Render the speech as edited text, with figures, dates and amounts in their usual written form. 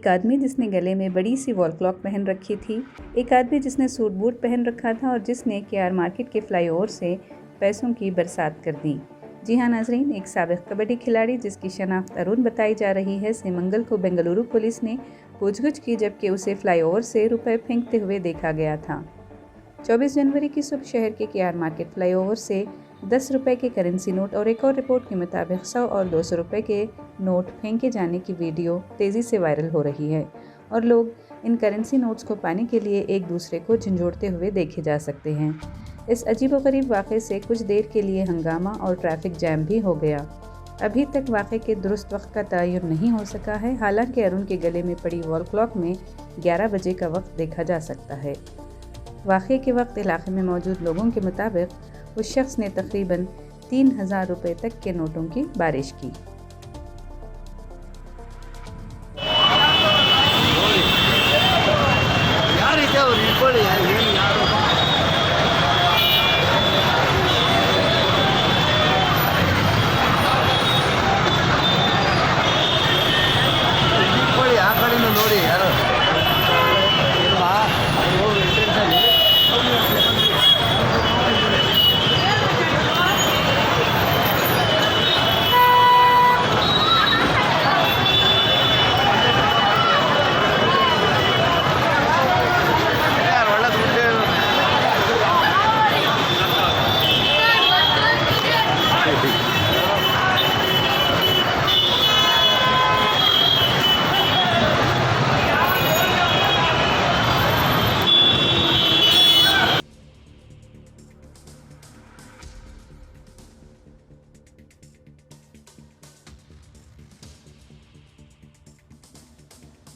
आदमी जिसने गले में बड़ी सी वॉल क्लॉक पहन रखी थी, एक आदमी जिसने सूट बूट पहन रखा था और जिसने केआर मार्केट के फ्लाईओवर से पैसों की बरसात कर दी। जी हाँ नाजरीन, एक साबिक कबड्डी खिलाड़ी जिसकी शनाख्त अरुण बताई जा रही है से मंगल को बेंगलुरु पुलिस ने पूछगछ की, जबकि उसे फ्लाईओवर से रुपए फेंकते हुए देखा गया था। 24 जनवरी की सुबह शहर के केआर मार्केट फ्लाईओवर से 10 रुपए के करेंसी नोट और एक और रिपोर्ट के मुताबिक 100 और 200 रुपए के नोट फेंके जाने की वीडियो तेज़ी से वायरल हो रही है और लोग इन करेंसी नोट्स को पाने के लिए एक दूसरे को झंझोड़ते हुए देखे जा सकते हैं। इस अजीबोगरीब वाक़े से कुछ देर के लिए हंगामा और ट्रैफिक जैम भी हो गया। अभी तक वाक़े के दुरुस्त वक्त का तयन नहीं हो सका है। हालांकि अरुण के गले में पड़ी वॉल क्लॉक में 11 बजे का वक्त देखा जा सकता है। वाक़े के वक्त इलाके में मौजूद लोगों के मुताबिक उस शख्स ने तकरीबन 3000 रुपये तक के नोटों की बारिश की।